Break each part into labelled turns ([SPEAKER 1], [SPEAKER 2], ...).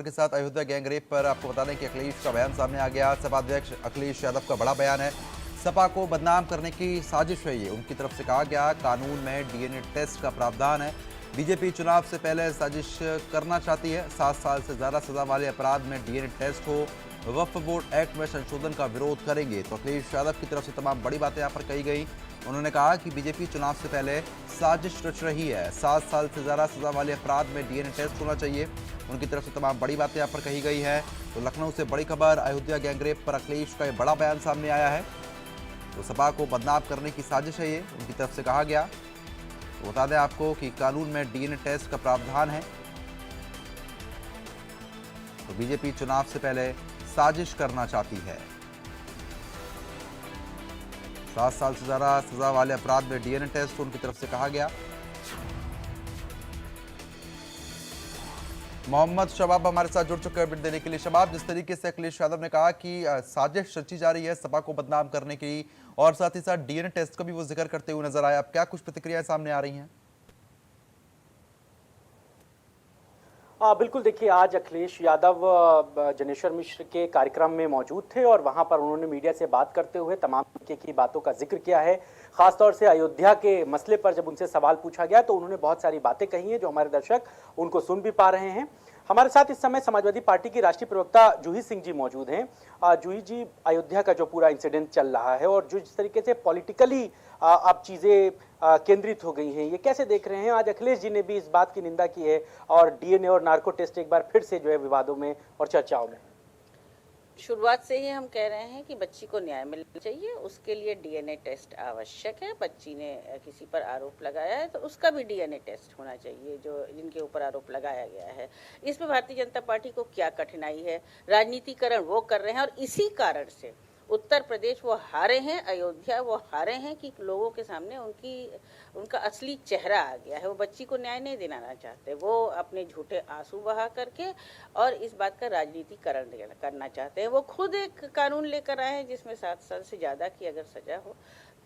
[SPEAKER 1] के साथ अयोध्या गैंगरेप पर आपको बता दें कि अखिलेश का बयान सामने आ गया। सपा अध्यक्ष अखिलेश यादव का बड़ा बयान है। सपा को बदनाम करने की साजिश है ये। उनकी तरफ से कहा गया कानून में डीएनए टेस्ट का प्रावधान है। बीजेपी चुनाव से पहले साजिश करना चाहती है। 7 साल से ज्यादा सजा वाले अपराध में डीएनए टेस्ट हो। वक्फ बोर्ड एक्ट में संशोधन का विरोध करेंगे। तो अखिलेश यादव की तरफ से तमाम बड़ी बातें यहाँ पर कही गई। उन्होंने कहा कि बीजेपी चुनाव से पहले साजिश रच रही है। 7 साल से ज्यादा सजा वाले अपराध में डीएनए टेस्ट होना चाहिए। उनकी तरफ से तमाम बड़ी बातें यहाँ पर कही गई है। तो लखनऊ से बड़ी खबर, अयोध्या गैंगरेप पर अखिलेश का ये बड़ा बयान सामने आया है। तो सपा को बदनाम करने की साजिश है ये, उनकी तरफ से कहा गया। तो बता दें आपको कि कानून में डीएनए टेस्ट का प्रावधान है। तो बीजेपी चुनाव से पहले साजिश करना चाहती है। 7 साल से ज्यादा सजा वाले अपराध में डीएनए टेस्ट उनकी तरफ से कहा गया। मोहम्मद शबाब हमारे साथ जुड़ चुके हैं अपडेट देने के लिए। शबाब, जिस तरीके से अखिलेश यादव ने कहा कि साजिश रची जा रही है सपा को बदनाम करने की, और साथ ही साथ डीएनए टेस्ट का भी वो जिक्र करते हुए नजर आया, अब क्या कुछ प्रतिक्रियाएं सामने आ रही हैं?
[SPEAKER 2] बिल्कुल, देखिए आज अखिलेश यादव जनेश्वर मिश्र के कार्यक्रम में मौजूद थे और वहां पर उन्होंने मीडिया से बात करते हुए तमाम तरीके की बातों का जिक्र किया है। खासतौर से अयोध्या के मसले पर जब उनसे सवाल पूछा गया तो उन्होंने बहुत सारी बातें कही हैं जो हमारे दर्शक उनको सुन भी पा रहे हैं। हमारे साथ इस समय समाजवादी पार्टी की राष्ट्रीय प्रवक्ता जूही सिंह जी मौजूद हैं। जूही जी, अयोध्या का जो पूरा इंसिडेंट चल रहा है और जो जिस तरीके से पॉलिटिकली अब चीजें केंद्रित हो गई हैं, ये कैसे देख रहे हैं? आज अखिलेश जी ने भी इस बात की निंदा की है और डीएनए और नार्को टेस्ट एक बार फिर से जो है विवादों में और चर्चाओं में।
[SPEAKER 3] शुरुआत से ही हम कह रहे हैं कि बच्ची को न्याय मिलना चाहिए, उसके लिए डीएनए टेस्ट आवश्यक है। बच्ची ने किसी पर आरोप लगाया है तो उसका भी डीएनए टेस्ट होना चाहिए, जो जिनके ऊपर आरोप लगाया गया है। इसमें भारतीय जनता पार्टी को क्या कठिनाई है? राजनीतिकरण वो कर रहे हैं और इसी कारण से उत्तर प्रदेश वो हारे हैं, अयोध्या वो हारे हैं कि लोगों के सामने उनका असली चेहरा आ गया है। वो बच्ची को न्याय नहीं दिलाना चाहते, वो अपने झूठे आंसू बहा करके और इस बात का राजनीतिकरण करना चाहते हैं। वो खुद एक कानून लेकर आए हैं जिसमें 7 साल से ज़्यादा की अगर सजा हो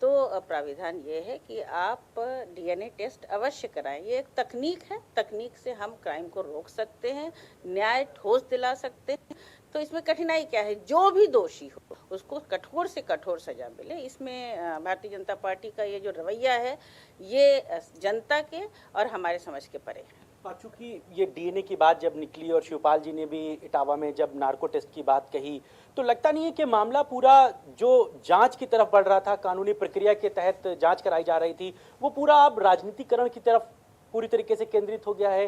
[SPEAKER 3] तो प्राविधान ये है कि आप डीएनए टेस्ट अवश्य कराएं। ये एक तकनीक है, तकनीक से हम क्राइम को रोक सकते हैं, न्याय ठोस दिला सकते हैं। तो इसमें कठिनाई क्या है? जो भी दोषी हो उसको कठोर से कठोर सजा मिले। इसमें भारतीय जनता पार्टी का ये जो रवैया है ये जनता के और हमारे समझ के परे है।
[SPEAKER 2] चूंकि ये डीएनए की बात जब निकली और शिवपाल जी ने भी इटावा में जब नार्को टेस्ट की बात कही, तो लगता नहीं है कि मामला पूरा जो जांच की तरफ बढ़ रहा था, कानूनी प्रक्रिया के तहत जांच कराई जा रही थी, वो पूरा अब राजनीतिकरण की तरफ पूरी तरीके से केंद्रित हो गया है?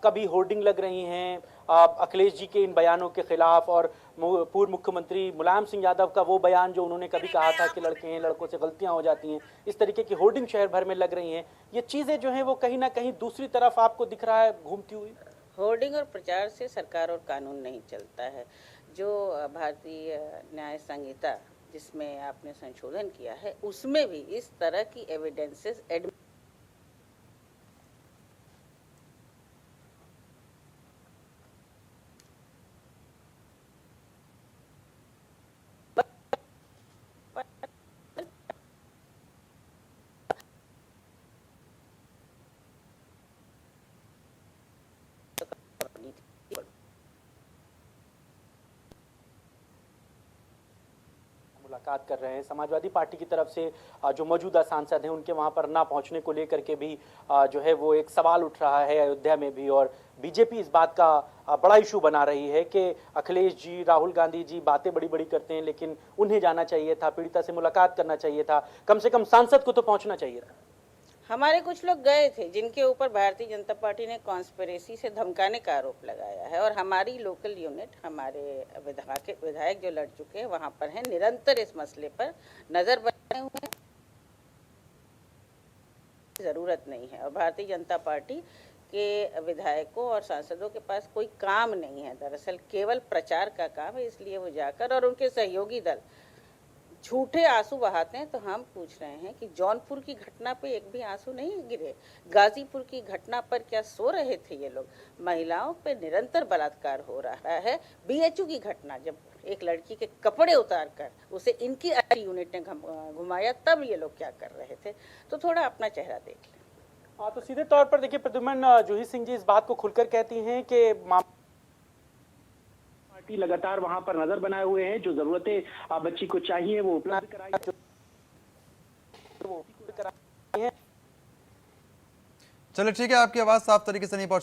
[SPEAKER 2] कभी होर्डिंग लग रही हैं अखिलेश जी के इन बयानों के खिलाफ, और पूर्व मुख्यमंत्री मुलायम सिंह यादव का वो बयान जो उन्होंने कभी कहा था कि लड़के हैं, लड़कों से गलतियां हो जाती हैं, इस तरीके की होर्डिंग शहर भर में लग रही हैं। ये चीजें जो हैं वो कहीं ना कहीं दूसरी तरफ आपको दिख रहा है घूमती हुई।
[SPEAKER 3] होर्डिंग और प्रचार से सरकार और कानून नहीं चलता है। जो भारतीय न्याय संहिता जिसमें आपने संशोधन किया है उसमें भी इस तरह की एविडेंसेस
[SPEAKER 2] मुलाकात कर रहे हैं समाजवादी पार्टी की तरफ से जो मौजूदा सांसद हैं उनके वहां पर ना पहुंचने को लेकर के भी जो है वो एक सवाल उठ रहा है अयोध्या में भी, और बीजेपी इस बात का बड़ा इशू बना रही है कि अखिलेश जी, राहुल गांधी जी बातें बड़ी बड़ी करते हैं लेकिन उन्हें जाना चाहिए था, पीड़िता से मुलाकात करना चाहिए था, कम से कम सांसद को तो पहुंचना चाहिए था।
[SPEAKER 3] हमारे कुछ लोग गए थे जिनके ऊपर भारतीय जनता पार्टी ने कॉन्स्पिरेसी से धमकाने का आरोप लगाया है, और हमारी लोकल यूनिट, हमारे विधायक जो लड़ चुके हैं वहां पर हैं, निरंतर इस मसले पर नजर बनाए हुए हैं। जरूरत नहीं है, और भारतीय जनता पार्टी के विधायकों और सांसदों के पास कोई काम नहीं है, दरअसल केवल प्रचार का काम है। इसलिए वो जाकर और उनके सहयोगी दल झूठे आंसू बहाते हैं। तो हम पूछ रहे हैं कि जौनपुर की घटना पे एक भी आंसू नहीं गिरे? गाजीपुर की घटना पर क्या सो रहे थे ये लोग? महिलाओं पे निरंतर बलात्कार हो रहा है। बीएचयू की घटना, जब एक लड़की के कपड़े उतार कर उसे इनकी यूनिट ने घुमाया, तब ये लोग क्या कर रहे थे? तो थोड़ा अपना चेहरा देख लें।
[SPEAKER 2] तो सीधे तौर पर देखिए प्रद्युम्न, जूही सिंह जी इस बात को खुलकर कहती हैं कि
[SPEAKER 4] व्यक्ति लगातार वहां पर नजर बनाए हुए हैं। जो जरूरतें बच्ची को चाहिए वो उपलब्ध कराई
[SPEAKER 1] चलिए ठीक है, आपकी आवाज़ साफ तरीके से नहीं पहुंच